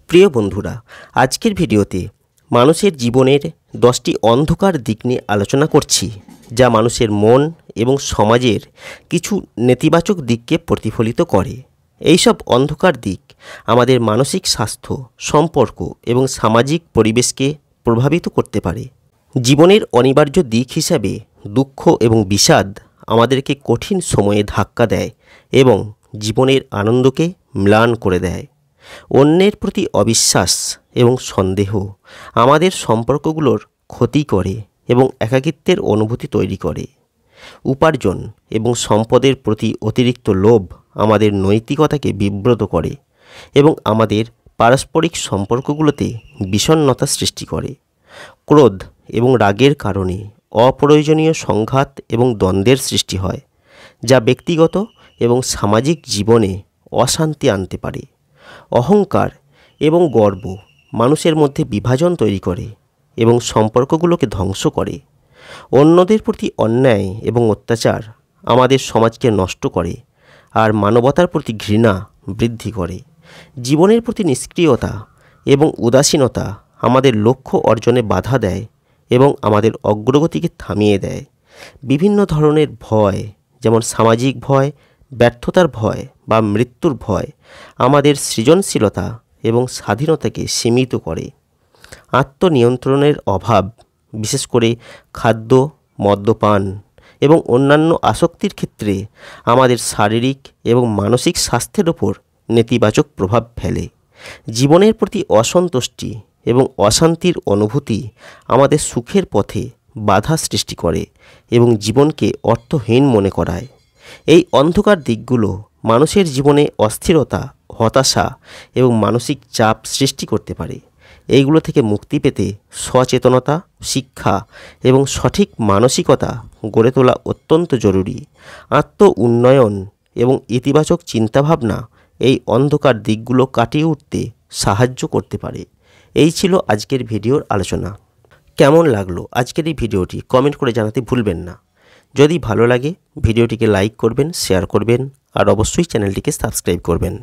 প্রিয় বন্ধুরা, আজকের ভিডিওতে মানুষের জীবনের 10টি অন্ধকার দিক নিয়ে আলোচনা করছি, যা মানুষের মন এবং সমাজের কিছু নেতিবাচক দিককে প্রতিফলিত করে। এইসব অন্ধকার দিক আমাদের মানসিক স্বাস্থ্য, সম্পর্ক এবং সামাজিক পরিবেশকে প্রভাবিত করতে পারে। জীবনের অনিবার্য দিক হিসাবে দুঃখ এবং বিষাদ আমাদেরকে কঠিন সময়ে ধাক্কা দেয় এবং জীবনের আনন্দকে ম্লান করে দেয়। অন্যের প্রতি অবিশ্বাস এবং সন্দেহ আমাদের সম্পর্কগুলোর ক্ষতি করে এবং একাকিত্বের অনুভূতি তৈরি করে। উপার্জন এবং সম্পদের প্রতি অতিরিক্ত লোভ আমাদের নৈতিকতাকে বিব্রত করে এবং আমাদের পারস্পরিক সম্পর্কগুলোতে বিষণ্ণতা সৃষ্টি করে। ক্রোধ এবং রাগের কারণে অপ্রয়োজনীয় সংঘাত এবং দ্বন্দ্বের সৃষ্টি হয়, যা ব্যক্তিগত এবং সামাজিক জীবনে অশান্তি আনতে পারে। অহংকার এবং গর্ব মানুষের মধ্যে বিভাজন তৈরি করে এবং সম্পর্কগুলোকে ধ্বংস করে। অন্যদের প্রতি অন্যায় এবং অত্যাচার আমাদের সমাজকে নষ্ট করে আর মানবতার প্রতি ঘৃণা বৃদ্ধি করে। জীবনের প্রতি নিষ্ক্রিয়তা এবং উদাসীনতা আমাদের লক্ষ্য অর্জনে বাধা দেয় এবং আমাদের অগ্রগতিকে থামিয়ে দেয়। বিভিন্ন ধরনের ভয়, যেমন সামাজিক ভয়, ব্যর্থতার ভয় বা মৃত্যুর ভয় আমাদের সৃজনশীলতা এবং স্বাধীনতাকে সীমিত করে। আত্মনিয়ন্ত্রণের অভাব, বিশেষ করে খাদ্য, মদ্যপান এবং অন্যান্য আসক্তির ক্ষেত্রে আমাদের শারীরিক এবং মানসিক স্বাস্থ্যের ওপর নেতিবাচক প্রভাব ফেলে। জীবনের প্রতি অসন্তুষ্টি এবং অশান্তির অনুভূতি আমাদের সুখের পথে বাধা সৃষ্টি করে এবং জীবনকে অর্থহীন মনে করায়। এই অন্ধকার দিকগুলো মানুষের জীবনে অস্থিরতা, হতাশা এবং মানসিক চাপ সৃষ্টি করতে পারে। এইগুলো থেকে মুক্তি পেতে সচেতনতা, শিক্ষা এবং সঠিক মানসিকতা গড়ে তোলা অত্যন্ত জরুরি। আত্ম উন্নয়ন এবং ইতিবাচক চিন্তাভাবনা এই অন্ধকার দিকগুলো কাটিয়ে উঠতে সাহায্য করতে পারে। এই ছিল আজকের ভিডিওর আলোচনা। কেমন লাগলো আজকের এই ভিডিওটি কমেন্ট করে জানাতে ভুলবেন না। যদি ভালো লাগে ভিডিওটিকে লাইক করবেন, শেয়ার করবেন আর অবশ্যই চ্যানেলটিকে সাবস্ক্রাইব করবেন।